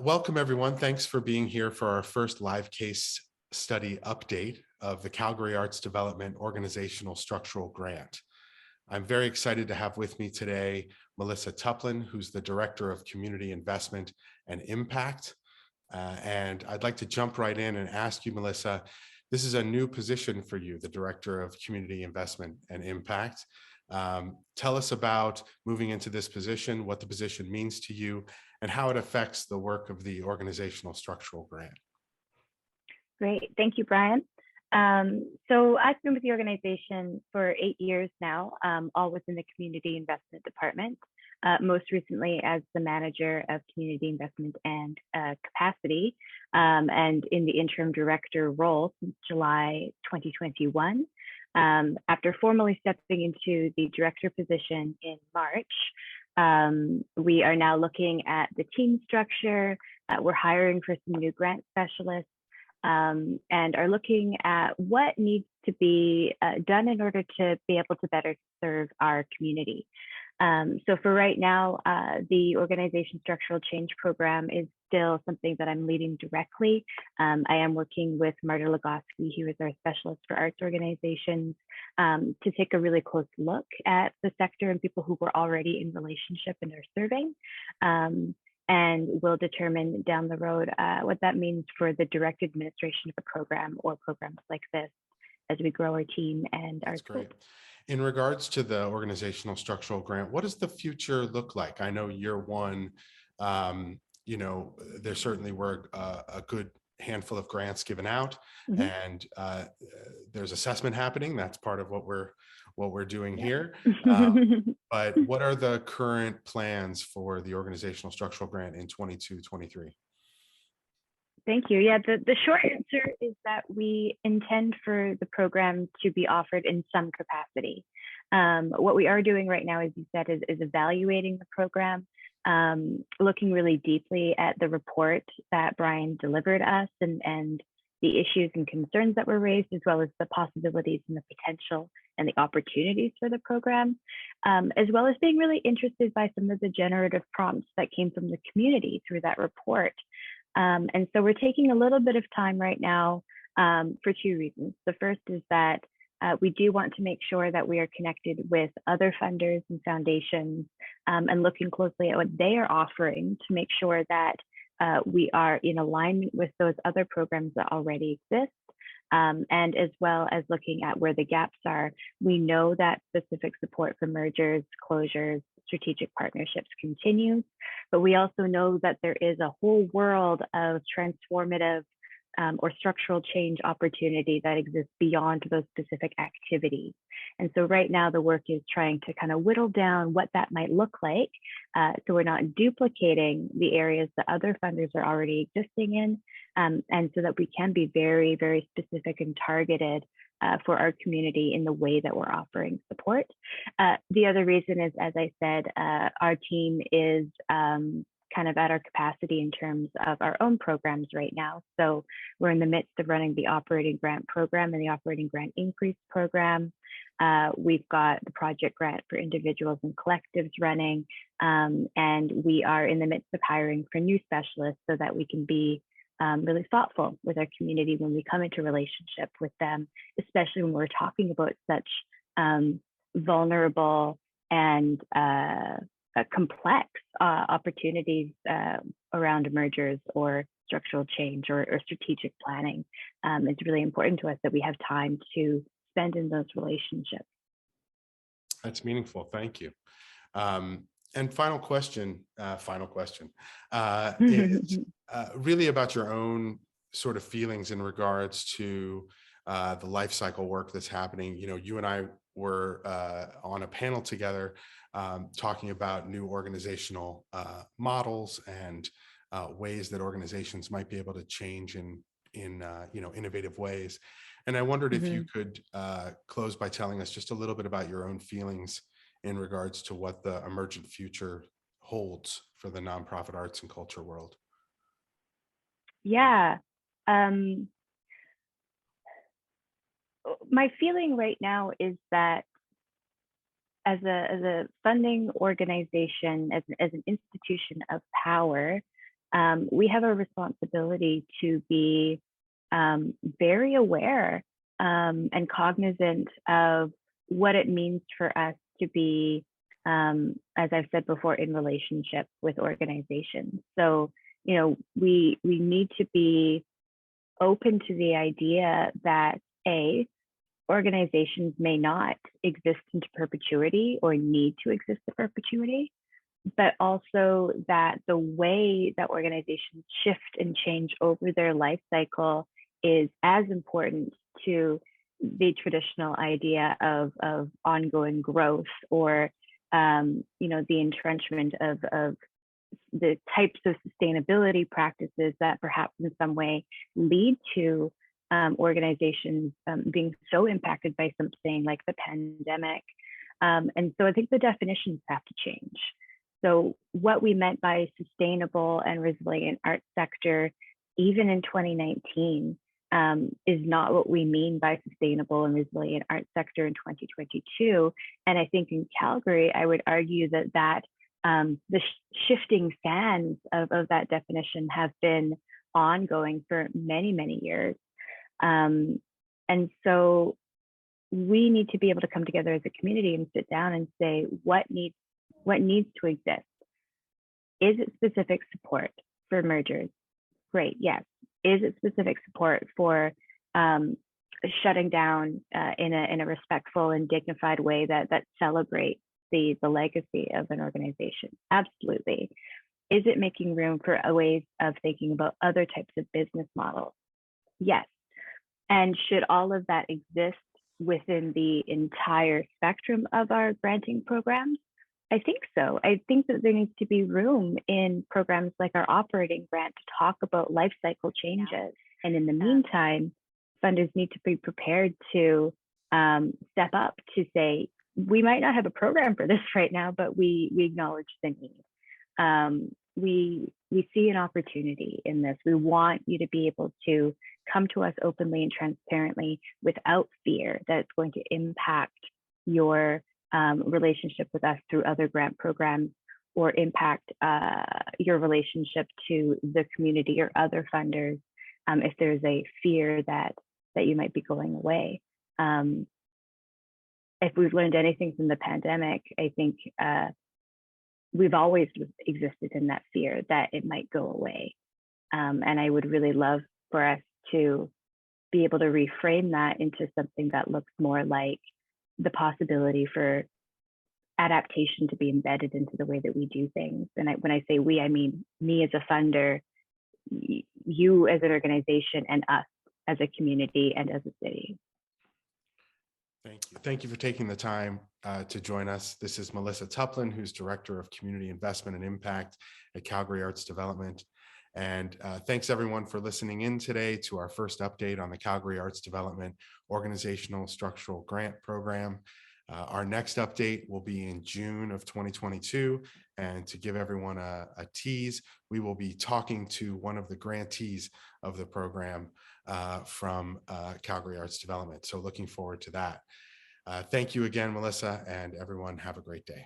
Welcome, everyone. Thanks for being here for our first live case study update of the Calgary Arts Development Organizational Structural Grant. I'm very excited to have with me today Melissa Tuplin, who's the Director of Community Investment and Impact. And I'd like to jump right in and ask you, Melissa, this is a new position for you, the Director of Community Investment and Impact. Tell us about moving into this position, what the position means to you, and how it affects the work of the Organizational Structural Grant. Great, thank you, Brian. So I've been with the organization for 8 years now, all within the Community Investment Department, most recently as the Manager of Community Investment and Capacity, and in the Interim Director role since July 2021. After formally stepping into the Director position in March, we are now looking at the team structure. We're hiring for some new grant specialists, and are looking at what needs to be done in order to be able to better serve our community. So for right now, the organization structural change program is still something that I'm leading directly. I am working with Marta Legoski, who is our specialist for arts organizations, to take a really close look at the sector and people who were already in relationship and are serving. And we'll determine down the road what that means for the direct administration of a program or programs like this as we grow our team and our Great. In regards to the organizational structural grant, what does the future look like? I know year one, there certainly were a good handful of grants given out, and there's assessment happening. That's part of what we're doing here. But what are the current plans for the organizational structural grant in 22-23? Thank you. Yeah, the short answer is that we intend for the program to be offered in some capacity. What we are doing right now, as you said, is evaluating the program, looking really deeply at the report that Brian delivered us and the issues and concerns that were raised, as well as the possibilities and the potential and the opportunities for the program, as well as being really interested by some of the generative prompts that came from the community through that report. And so we're taking a little bit of time right now for two reasons. The first is that we do want to make sure that we are connected with other funders and foundations and looking closely at what they are offering to make sure that we are in alignment with those other programs that already exist. And as well as looking at where the gaps are. We know that specific support for mergers, closures, strategic partnerships continues, but we also know that there is a whole world of transformative or structural change opportunity that exists beyond those specific activities. And so right now the work is trying to kind of whittle down what that might look like, so we're not duplicating the areas that other funders are already existing in, and so that we can be very, very specific and targeted for our community in the way that we're offering support. The other reason is, as I said, our team is kind of at our capacity in terms of our own programs right now. So we're in the midst of running the operating grant program and the operating grant increase program. We've got the project grant for individuals and collectives running, and we are in the midst of hiring for new specialists so that we can be really thoughtful with our community when we come into relationship with them, especially when we're talking about such vulnerable and complex opportunities around mergers or structural change or strategic planning. It's really important to us that we have time to spend in those relationships. That's meaningful. Thank you. And final question is really about your own sort of feelings in regards to the life cycle work that's happening. You know, you and I were on a panel together talking about new organizational models and ways that organizations might be able to change in innovative ways. And I wondered if you could close by telling us just a little bit about your own feelings in regards to what the emergent future holds for the nonprofit arts and culture world. Yeah. My feeling right now is that as a funding organization, as an institution of power, we have a responsibility to be very aware and cognizant of what it means for us to be, as I've said before, in relationship with organizations. So, we need to be open to the idea that organizations may not exist into perpetuity or need to exist in perpetuity, but also that the way that organizations shift and change over their life cycle is as important to the traditional idea of ongoing growth or the entrenchment of the types of sustainability practices that perhaps in some way lead to organizations being so impacted by something like the pandemic. And so I think the definitions have to change. So what we meant by sustainable and resilient art sector, even in 2019, is not what we mean by sustainable and resilient art sector in 2022. And I think in Calgary, I would argue that the shifting sands of that definition have been ongoing for many, many years. And so we need to be able to come together as a community and sit down and say, what needs to exist? Is it specific support for mergers? Great, yes. Is it specific support for shutting down in a respectful and dignified way that celebrates the legacy of an organization? Absolutely. Is it making room for ways of thinking about other types of business models? Yes. And should all of that exist within the entire spectrum of our granting programs? I think so. I think that there needs to be room in programs like our operating grant to talk about life cycle changes. Yeah. And in the meantime, funders need to be prepared to step up to say, we might not have a program for this right now, but we acknowledge the need. We see an opportunity in this. We want you to be able to come to us openly and transparently without fear that it's going to impact your relationship with us through other grant programs or impact your relationship to the community or other funders if there's a fear that you might be going away. If we've learned anything from the pandemic, I think we've always existed in that fear that it might go away. And I would really love for us to be able to reframe that into something that looks more like the possibility for adaptation to be embedded into the way that we do things. And when I say we, I mean me as a funder, you as an organization, and us as a community and as a city. Thank you. Thank you for taking the time to join us. This is Melissa Tuplin, who's Director of Community Investment and Impact at Calgary Arts Development. And thanks everyone for listening in today to our first update on the Calgary Arts Development Organizational Structural Grant Program. Our next update will be in June of 2022. And to give everyone a tease, we will be talking to one of the grantees of the program from Calgary Arts Development. So looking forward to that. Thank you again, Melissa, and everyone have a great day.